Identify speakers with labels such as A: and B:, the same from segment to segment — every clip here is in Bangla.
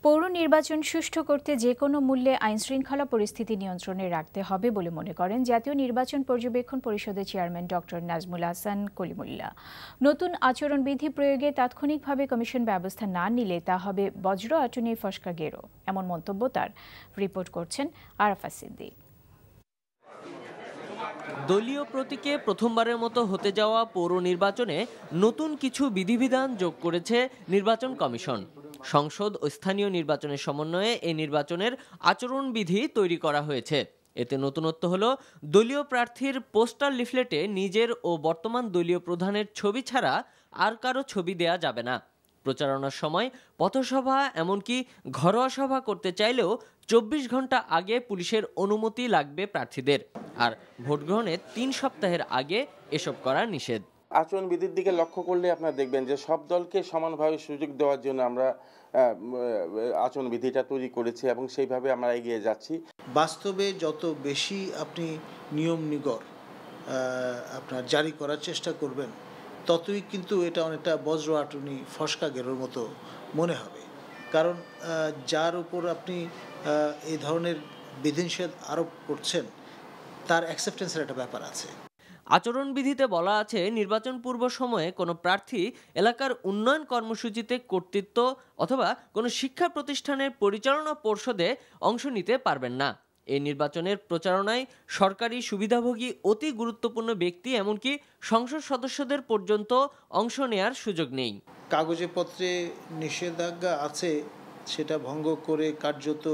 A: পৌর নির্বাচন সুষ্ঠু করতে যে কোনো মূল্যে আইনশৃঙ্খলা পরিস্থিতি নিয়ন্ত্রণে রাখতে হবে বলে মনে করেন জাতীয় নির্বাচন পর্যবেক্ষণ পরিষদের চেয়ারম্যান ডক্টর নাজমুল হাসান কলিমুল্লাহ। নতুন আচরণবিধি প্রয়োগে তাৎক্ষণিকভাবে কমিশন ব্যবস্থা না নিলে তা হবে বজ্র আটুনি ফসকা গেরো, এমন মন্তব্য তার। রিপোর্ট করছেন আরাফাত সিদ্দিক।
B: দলীয় প্রতীকে প্রথমবারের মতো হতে যাওয়া পৌর নির্বাচনে নতুন কিছু বিধিবিধান যোগ করেছে নির্বাচন কমিশন। সংসদ ও স্থানীয় নির্বাচনের সমন্বয়ে এই নির্বাচনের আচরণবিধি তৈরি করা হয়েছে। এতে নতুনত্ব হলো, দলীয় প্রার্থীর পোস্টার লিফলেটে নিজের ও বর্তমান দলীয় প্রধানের ছবি ছাড়া আর কারো ছবি দেয়া যাবে না। প্রচারণার সময় পথসভা এমনকি ঘরোয়া সভা করতে চাইলেও 24 ঘন্টা আগে পুলিশের অনুমতি লাগবে প্রার্থীদের। আর ভোট গ্রহণের 3 সপ্তাহের আগে এসব করা নিষেধ।
C: আচরণবিধির দিকে লক্ষ্য করলে আপনারা দেখবেন যে সব দলকে সমানভাবে সুযোগ দেওয়ার জন্য আমরা আচরণবিধিটা তৈরি করেছি এবং সেইভাবে আমরা এগিয়ে যাচ্ছি।
D: বাস্তবে যত বেশি আপনি নিয়ম নিগর আপনার জারি করার চেষ্টা করবেন, ততই কিন্তু এটা অনেকটা বজ্র আটুনি ফসকা গেরোর মতো মনে হবে। কারণ যার উপর আপনি এই ধরনের বিধিনিষেধ আরোপ করছেন, তার অ্যাকসেপ্টেন্সের একটা ব্যাপার আছে।
B: আচরণবিধিতে বলা আছে, নির্বাচন পূর্ব সময়ে কোনো প্রার্থী এলাকার উন্নয়ন কর্মসূচিতে কর্তৃত্ব অথবা কোনো শিক্ষা প্রতিষ্ঠানের পরিচালনা পর্ষদে অংশ নিতে পারবেন না। এই নির্বাচনের প্রচারণায় সরকারি সুবিধাভোগী অতি গুরুত্বপূর্ণ ব্যক্তি এমনকি সংসদ সদস্যদের পর্যন্ত অংশ নেয়ার সুযোগ নেই।
D: কাগজে পত্রে নিষেধাজ্ঞা আছে, সেটা ভঙ্গ করে কার্যত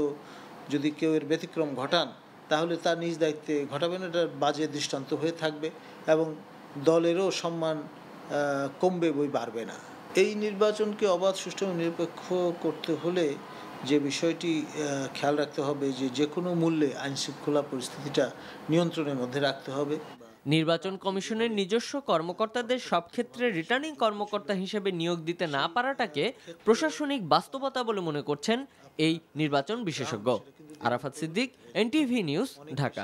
D: যদি কেউ এর ব্যতিক্রম ঘটান, তাহলে তার নিজ দায়িত্বে ঘটাবেন। এটা বাজে দৃষ্টান্ত হয়ে থাকবে এবং দলেরও সম্মান কমবে, বই বাড়বে না। এই নির্বাচনকে অবাধ, সুষ্ঠু এবং নিরপেক্ষ করতে হলে যে বিষয়টি খেয়াল রাখতে হবে যে কোনো মূল্যে আইনশৃঙ্খলা পরিস্থিতিটা নিয়ন্ত্রণের মধ্যে রাখতে হবে।
B: নির্বাচন কমিশনের নিজস্ব কর্মকর্তাদের সব ক্ষেত্রে রিটার্নিং কর্মকর্তা হিসেবে নিয়োগ দিতে না পারাটাকে প্রশাসনিক বাস্তবতা বলে মনে করছেন এই নির্বাচন বিশেষজ্ঞ। Arafat Siddique, NTV news, Dhaka.